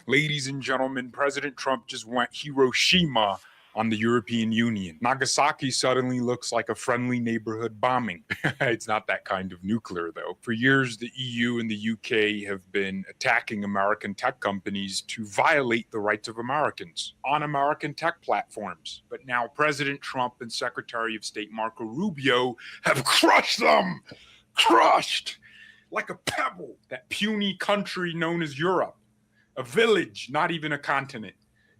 Ladies and gentlemen, President Trump just went Hiroshima on the European Union. Nagasaki suddenly looks like a friendly neighborhood bombing. It's not that kind of nuclear, though. For years, the EU and the UK have been attacking American tech companies to violate the rights of Americans on American tech platforms. But now President Trump and Secretary of State Marco Rubio have crushed them! Crushed! Like a pebble, that puny country known as Europe. A village, not even a continent.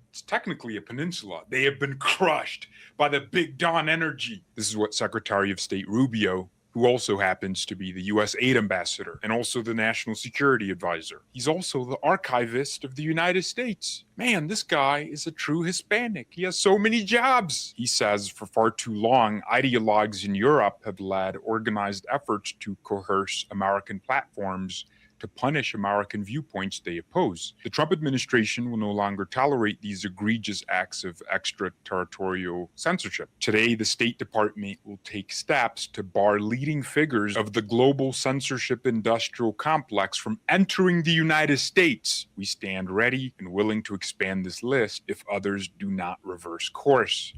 It's technically a peninsula. They have been crushed by the big Don energy. This is what Secretary of State Rubio, who also happens to be the U.S. aid ambassador and also the national security advisor. He's also the archivist of the United States. Man, this guy is a true Hispanic. He has so many jobs. He says for far too long, ideologues in Europe have led organized efforts to coerce American platforms to punish American viewpoints they oppose. The Trump administration will no longer tolerate these egregious acts of extraterritorial censorship. Today, the State Department will take steps to bar leading figures of the global censorship industrial complex from entering the United States. We stand ready and willing to expand this list if others do not reverse course.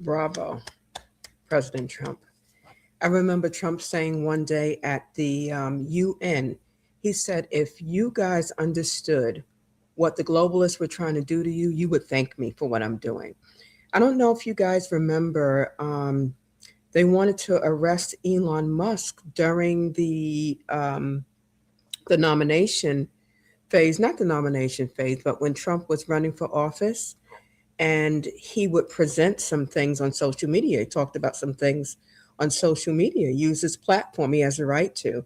Bravo, President Trump. I remember Trump saying one day at the UN, he said, if you guys understood what the globalists were trying to do to you, you would thank me for what I'm doing. I don't know if you guys remember, they wanted to arrest Elon Musk during the nomination phase, not the nomination phase, but when Trump was running for office, and he would present some things on social media. He talked about some things on social media, use his platform, he has a right to.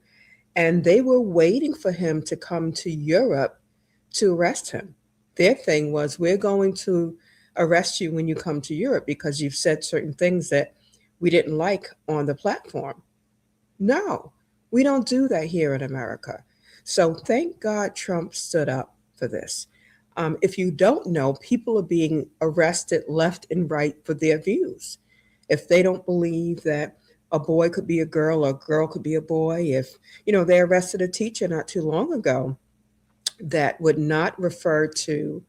And they were waiting for him to come to Europe to arrest him. Their thing was, we're going to arrest you when you come to Europe because you've said certain things that we didn't like on the platform. No, we don't do that here in America. So thank God Trump stood up for this. If you don't know, people are being arrested left and right for their views. If they don't believe that a boy could be a girl or a girl could be a boy, if, they arrested a teacher not too long ago that would not refer to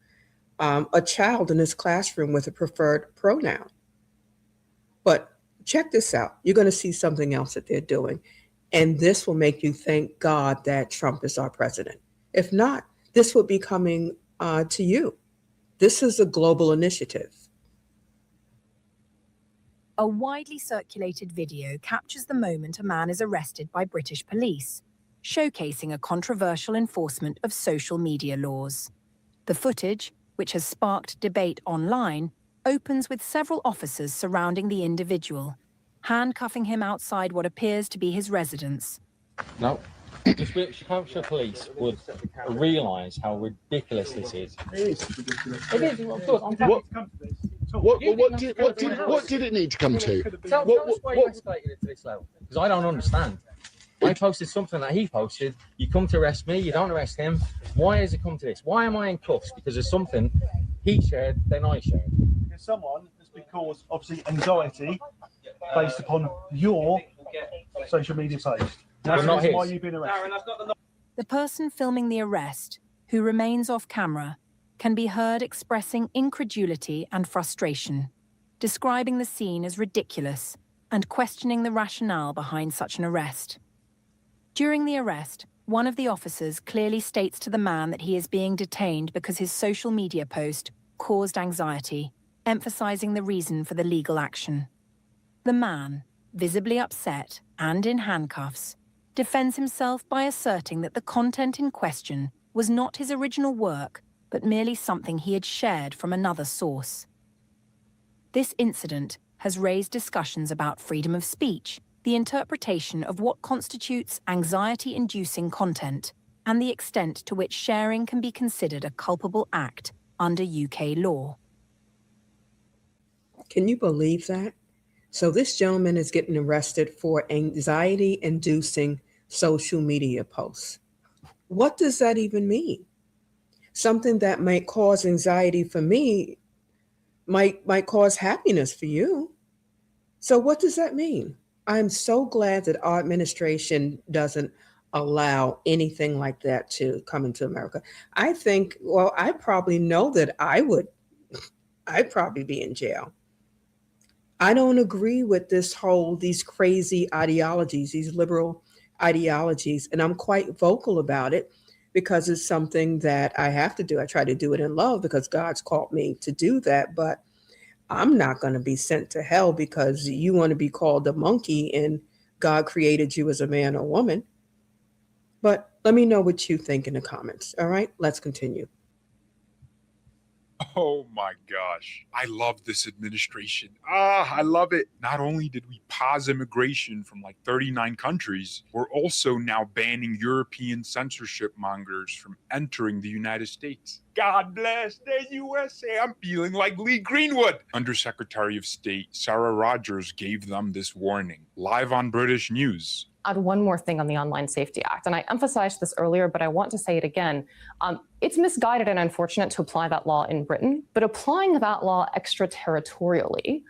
a child in his classroom with a preferred pronoun. But check this out. You're going to see something else that they're doing. And this will make you thank God that Trump is our president. If not, this will be coming to you. This is a global initiative. A widely circulated video captures the moment a man is arrested by British police, showcasing a controversial enforcement of social media laws. The footage, which has sparked debate online, opens with several officers surrounding the individual, handcuffing him outside what appears to be his residence. No, the British Hampshire police would realise how ridiculous this is. It is. What did it need to come to? Tell us why you escalated it to this level, because I don't understand. I posted something that he posted. You come to arrest me, you don't arrest him. Why has it come to this? Why am I in cuffs? Because of something he shared, then I shared. Because someone has been caused, obviously, anxiety based upon your social media post. That's not his. Why you've been arrested. The person filming the arrest, who remains off camera, can be heard expressing incredulity and frustration, describing the scene as ridiculous and questioning the rationale behind such an arrest. During the arrest, one of the officers clearly states to the man that he is being detained because his social media post caused anxiety, emphasizing the reason for the legal action. The man, visibly upset and in handcuffs, defends himself by asserting that the content in question was not his original work, but merely something he had shared from another source. This incident has raised discussions about freedom of speech, the interpretation of what constitutes anxiety-inducing content, and the extent to which sharing can be considered a culpable act under UK law. Can you believe that? So this gentleman is getting arrested for anxiety-inducing social media posts. What does that even mean? Something that might cause anxiety for me might cause happiness for you. So what does that mean? I'm so glad that our administration doesn't allow anything like that to come into America. I think, well, I probably know that I'd probably be in jail. I don't agree with these crazy ideologies, these liberal ideologies, and I'm quite vocal about it because it's something that I have to do. I try to do it in love because God's called me to do that, but I'm not going to be sent to hell because you want to be called a monkey and God created you as a man or woman. But let me know what you think in the comments. All right, let's continue. Oh my gosh. I love this administration. I love it. Not only did we pause immigration from like 39 countries, we're also now banning European censorship mongers from entering the United States. God bless the USA. I'm feeling like Lee Greenwood. Undersecretary of State Sarah Rogers gave them this warning live on British News. Add one more thing on the Online Safety Act, and I emphasized this earlier, but I want to say it again. It's misguided and unfortunate to apply that law in Britain, but applying that law extraterritorially,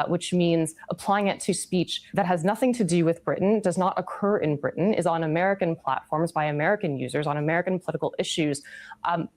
which means applying it to speech that has nothing to do with Britain, does not occur in Britain, is on American platforms by American users on American political issues,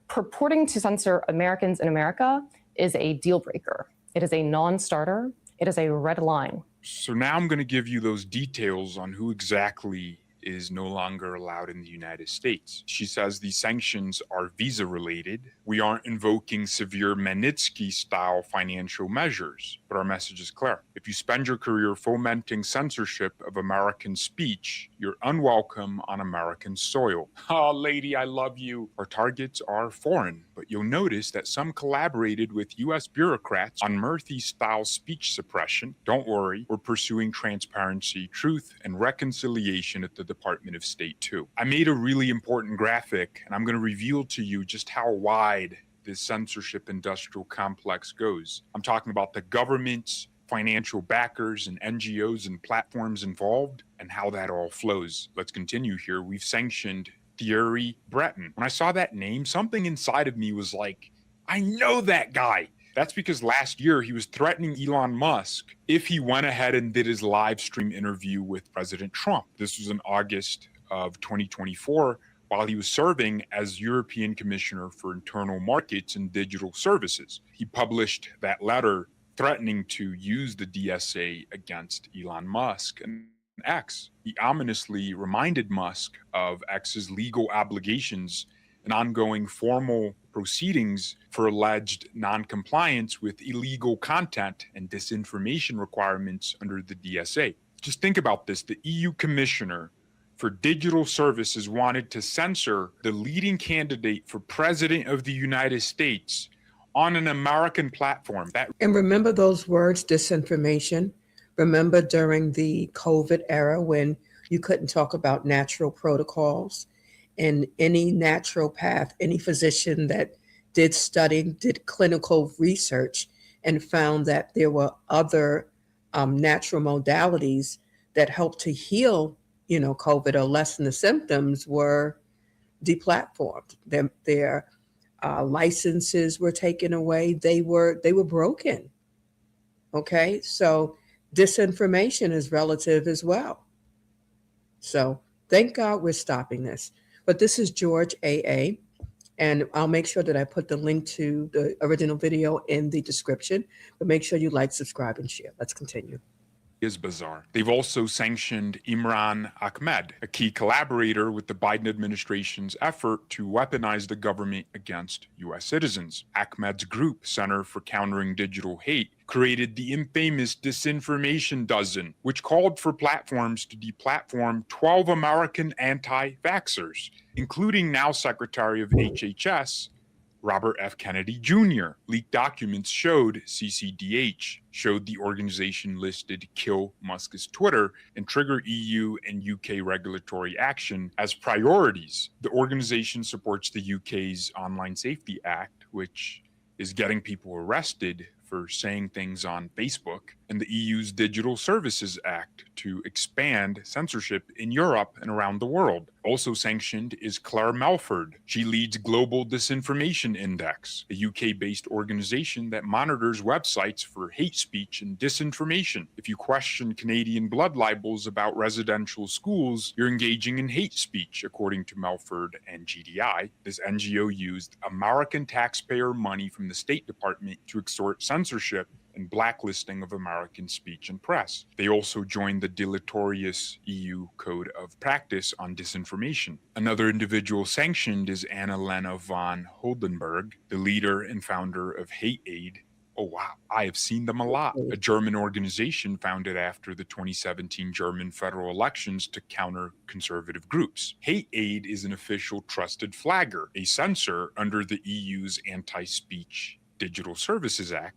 purporting to censor Americans in America is a deal breaker. It is a non-starter. It is a red line. So now I'm going to give you those details on who exactly is no longer allowed in the United States. She says these sanctions are visa related. We aren't invoking severe Magnitsky-style financial measures, but our message is clear. If you spend your career fomenting censorship of American speech, you're unwelcome on American soil. Oh, lady, I love you. Our targets are foreign, but you'll notice that some collaborated with US bureaucrats on Murthy-style speech suppression. Don't worry, we're pursuing transparency, truth, and reconciliation at the Department of State too. I made a really important graphic, and I'm going to reveal to you just how wide this censorship industrial complex goes. I'm talking about the government's financial backers and NGOs and platforms involved and how that all flows. Let's continue here. We've sanctioned Thierry Breton. When I saw that name, something inside of me was like, I know that guy. That's because last year he was threatening Elon Musk if he went ahead and did his live stream interview with President Trump. This was in August of 2024 while he was serving as European Commissioner for Internal Markets and Digital Services. He published that letter threatening to use the DSA against Elon Musk and X. He ominously reminded Musk of X's legal obligations and ongoing formal proceedings for alleged non-compliance with illegal content and disinformation requirements under the DSA. Just think about this. The EU Commissioner for Digital Services wanted to censor the leading candidate for President of the United States on an American platform. And remember those words, disinformation? Remember during the COVID era when you couldn't talk about natural protocols? And any naturopath, any physician that did studying, did clinical research and found that there were other natural modalities that helped to heal, COVID or lessen the symptoms were deplatformed. Their licenses were taken away. They were broken. Okay, so disinformation is relative as well. So thank God we're stopping this. But this is George AA, and I'll make sure that I put the link to the original video in the description, but make sure you like, subscribe, and share. Let's continue. Is bizarre. They've also sanctioned Imran Ahmed, a key collaborator with the Biden administration's effort to weaponize the government against U.S. citizens. Ahmed's group, Center for Countering Digital Hate, created the infamous Disinformation Dozen, which called for platforms to deplatform 12 American anti-vaxxers, including now Secretary of HHS, Robert F. Kennedy Jr. Leaked documents showed CCDH showed the organization listed kill Musk's Twitter and trigger EU and UK regulatory action as priorities. The organization supports the UK's Online Safety Act, which is getting people arrested for saying things on Facebook. and the EU's Digital Services Act to expand censorship in Europe and around the world. Also sanctioned is Claire Melford. She leads Global Disinformation Index, a UK-based organization that monitors websites for hate speech and disinformation. If you question Canadian blood libels about residential schools, you're engaging in hate speech, according to Melford and GDI. This NGO used American taxpayer money from the State Department to extort censorship and blacklisting of American speech and press. They also joined the deleterious EU Code of Practice on Disinformation. Another individual sanctioned is Anna-Lena von Holdenberg, the leader and founder of Hate Aid. Oh wow, I have seen them a lot. A German organization founded after the 2017 German federal elections to counter conservative groups. Hate Aid is an official trusted flagger, a censor under the EU's Anti-Speech Digital Services Act,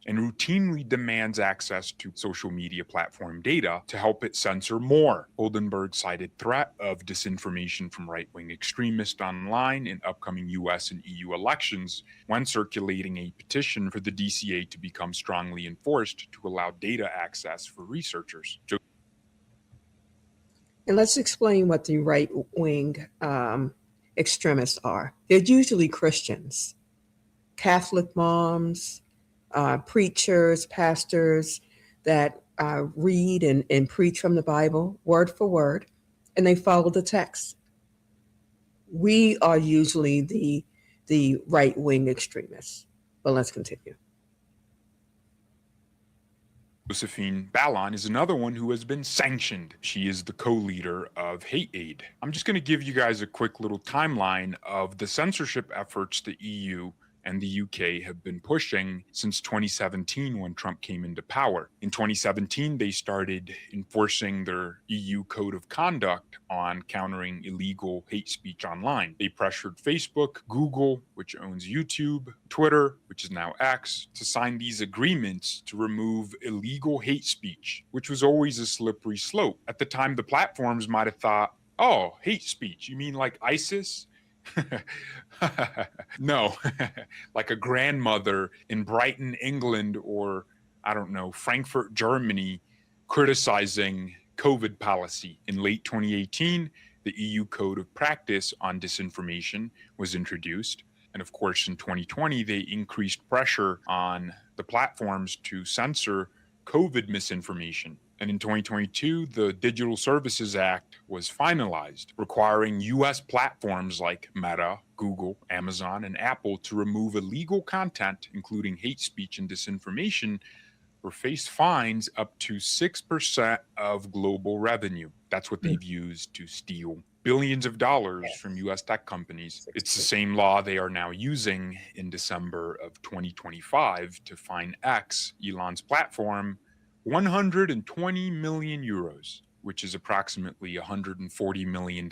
and routinely demands access to social media platform data to help it censor more. Oldenburg cited threat of disinformation from right-wing extremists online in upcoming US and EU elections when circulating a petition for the DCA to become strongly enforced to allow data access for researchers. And let's explain what the right-wing extremists are. They're usually Christians, Catholic moms, preachers, pastors that read and preach from the Bible word for word, and they follow the text. We are usually the right-wing extremists. But let's continue. Josephine Ballon is another one who has been sanctioned. She is the co-leader of Hate Aid. I'm just going to give you guys a quick little timeline of the censorship efforts the EU and the UK have been pushing since 2017 when Trump came into power. In 2017, they started enforcing their EU Code of Conduct on countering illegal hate speech online. They pressured Facebook, Google, which owns YouTube, Twitter, which is now X, to sign these agreements to remove illegal hate speech, which was always a slippery slope. At the time, the platforms might have thought, oh, hate speech, you mean like ISIS? No, like a grandmother in Brighton, England, or I don't know, Frankfurt, Germany, criticizing COVID policy. In late 2018, the EU Code of Practice on Disinformation was introduced. And of course, in 2020, they increased pressure on the platforms to censor COVID misinformation. And in 2022, the Digital Services Act was finalized, requiring US platforms like Meta, Google, Amazon, and Apple to remove illegal content, including hate speech and disinformation, or face fines up to 6% of global revenue. That's what they've used to steal billions of dollars from US tech companies. It's the same law they are now using in December of 2025 to fine X, Elon's platform, 120 million euros, which is approximately $140 million.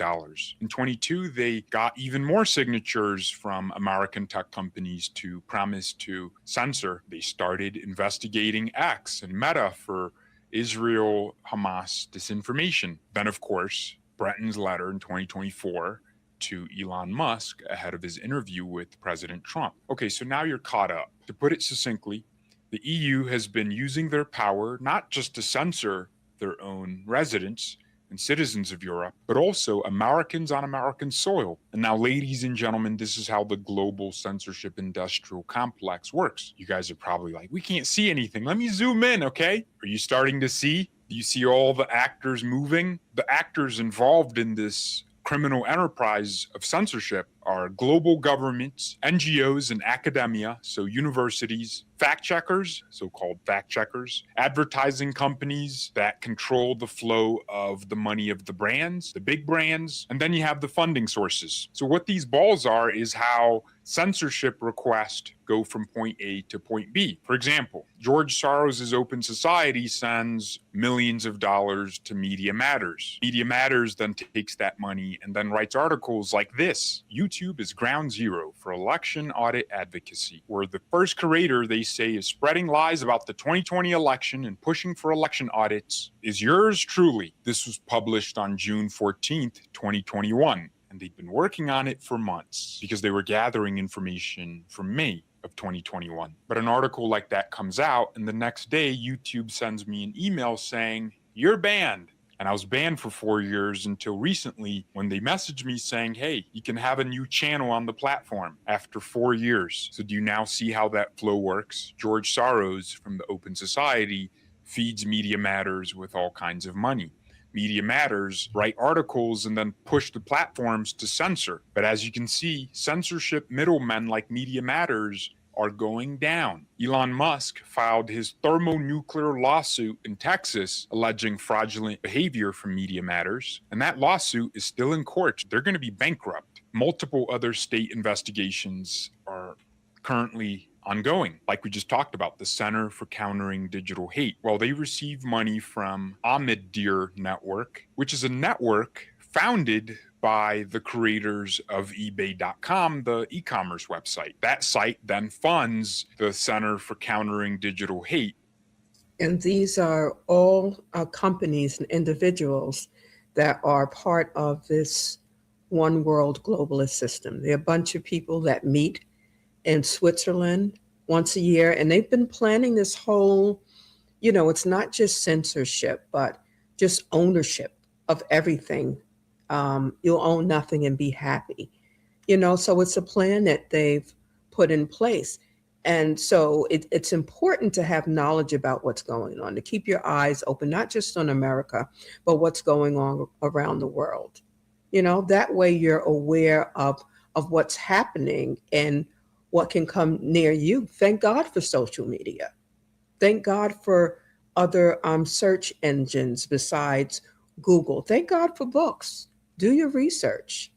In 22, they got even more signatures from American tech companies to promise to censor. They started investigating X and Meta for Israel-Hamas disinformation. Then, of course, Breton's letter in 2024 to Elon Musk ahead of his interview with President Trump. Okay, so now you're caught up. To put it succinctly, the EU has been using their power not just to censor their own residents and citizens of Europe, but also Americans on American soil. And now, ladies and gentlemen, this is how the global censorship industrial complex works. You guys are probably like, we can't see anything. Let me zoom in, okay? Are you starting to see? Do you see all the actors moving? The actors involved in this criminal enterprise of censorship are global governments, NGOs, and academia, so universities, fact checkers, so-called fact checkers, advertising companies that control the flow of the money of the brands, the big brands, and then you have the funding sources. So what these balls are is how censorship requests go from point A to point B. For example, George Soros's Open Society sends millions of dollars to Media Matters. Media Matters then takes that money and then writes articles like this. YouTube is ground zero for election audit advocacy, where the first creator they say is spreading lies about the 2020 election and pushing for election audits is yours truly. This was published on June 14th, 2021. And they'd been working on it for months because they were gathering information from me. of 2021. But an article like that comes out, and the next day, YouTube sends me an email saying, "You're banned." And I was banned for 4 years until recently when they messaged me saying, "Hey, you can have a new channel on the platform after 4 years." So do you now see how that flow works? George Soros from the Open Society feeds Media Matters with all kinds of money. Media Matters write articles and then push the platforms to censor. But as you can see, censorship middlemen like Media Matters are going down. Elon Musk filed his thermonuclear lawsuit in Texas alleging fraudulent behavior from Media Matters, and that lawsuit is still in court. They're going to be bankrupt. Multiple other state investigations are currently ongoing. Like we just talked about, the Center for Countering Digital Hate. Well, they receive money from Ahmadiyya Network, which is a network founded by the creators of eBay.com, the e-commerce website. That site then funds the Center for Countering Digital Hate. And these are all companies and individuals that are part of this one world globalist system. They're a bunch of people that meet in Switzerland once a year, and they've been planning this whole, it's not just censorship, but just ownership of everything. You'll own nothing and be happy. So it's a plan that they've put in place. And so it's important to have knowledge about what's going on, to keep your eyes open, not just on America, but what's going on around the world. That way you're aware of what's happening and what can come near you. Thank God for social media. Thank God for other search engines besides Google. Thank God for books. Do your research.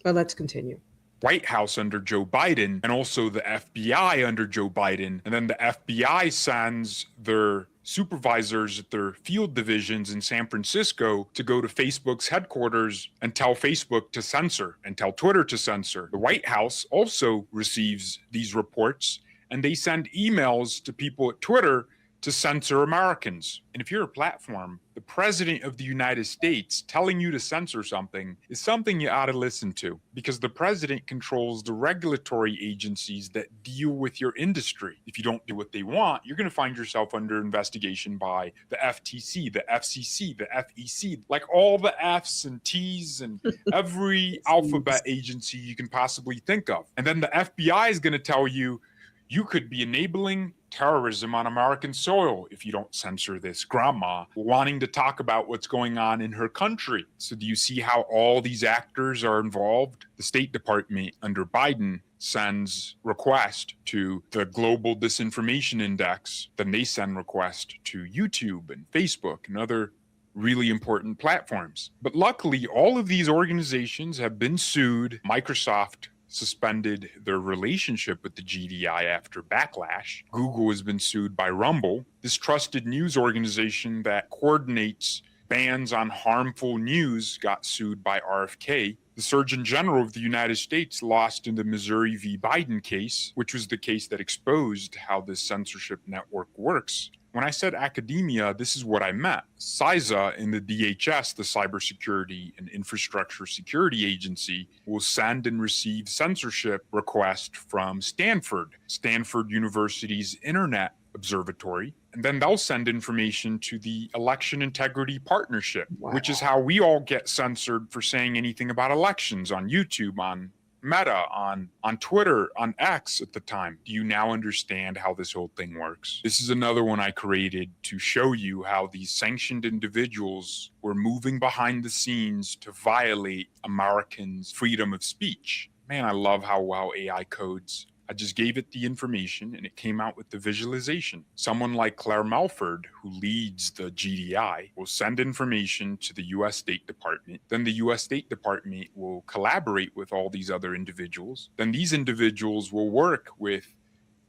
But let's continue. White House under Joe Biden and also the FBI under Joe Biden. And then the FBI sends their supervisors at their field divisions in San Francisco to go to Facebook's headquarters and tell Facebook to censor and tell Twitter to censor. The White House also receives these reports, and they send emails to people at Twitter to censor Americans. And if you're a platform, the president of the United States telling you to censor something is something you ought to listen to, because the president controls the regulatory agencies that deal with your industry. If you don't do what they want, you're going to find yourself under investigation by the FTC, the FCC, the FEC, like all the F's and T's and every alphabet agency you can possibly think of. And then the FBI is going to tell you, you could be enabling terrorism on American soil if you don't censor this grandma wanting to talk about what's going on in her country. So do you see how all these actors are involved? The State Department under Biden sends request to the Global Disinformation Index. Then they send request to YouTube and Facebook and other really important platforms. But luckily, all of these organizations have been sued. Microsoft suspended their relationship with the GDI after backlash. Google has been sued by Rumble. This trusted news organization that coordinates bans on harmful news got sued by RFK. The Surgeon General of the United States lost in the Missouri v. Biden case, which was the case that exposed how this censorship network works. When I said academia, this is what I meant. CISA in the DHS, the Cybersecurity and Infrastructure Security Agency, will send and receive censorship requests from Stanford University's Internet Observatory, and then they'll send information to the Election Integrity Partnership, which is how we all get censored for saying anything about elections on YouTube, on Meta, on Twitter, on X at the time. Do you now understand how this whole thing works? This is another one I created to show you how these sanctioned individuals were moving behind the scenes to violate Americans' freedom of speech. Man, I love how well AI codes. I just gave it the information and it came out with the visualization. Someone like Claire Melford, who leads the GDI, will send information to the US State Department. Then the US State Department will collaborate with all these other individuals. Then these individuals will work with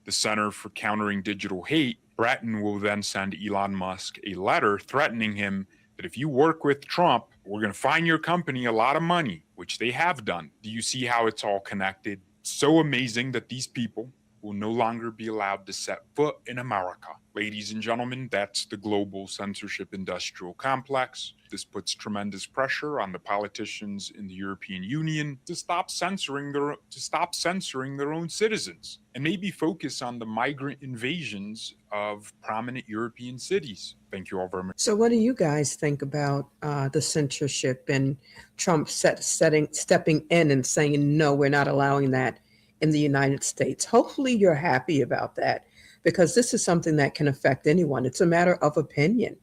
the Center for Countering Digital Hate. Breton will then send Elon Musk a letter threatening him that if you work with Trump, we're going to fine your company a lot of money, which they have done. Do you see how it's all connected? So amazing that these people will no longer be allowed to set foot in America. Ladies and gentlemen, that's the global censorship industrial complex. This puts tremendous pressure on the politicians in the European Union to stop censoring their own citizens and maybe focus on the migrant invasions of prominent European cities. Thank you all very much. So what do you guys think about the censorship and Trump stepping in and saying, no, we're not allowing that in the United States? Hopefully you're happy about that, because this is something that can affect anyone. It's a matter of opinion.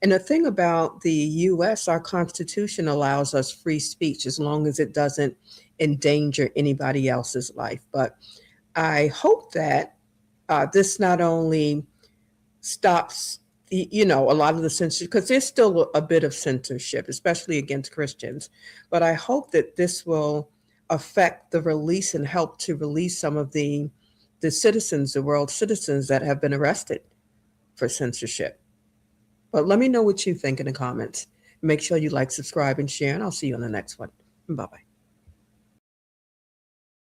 And the thing about the U.S., our Constitution allows us free speech as long as it doesn't endanger anybody else's life. But I hope that this not only stops, a lot of the censorship, because there's still a bit of censorship, especially against Christians. But I hope that this will affect the release and help to release some of the citizens, the world citizens that have been arrested for censorship. But let me know what you think in the comments. Make sure you like, subscribe, and share, and I'll see you on the next one. Bye-bye.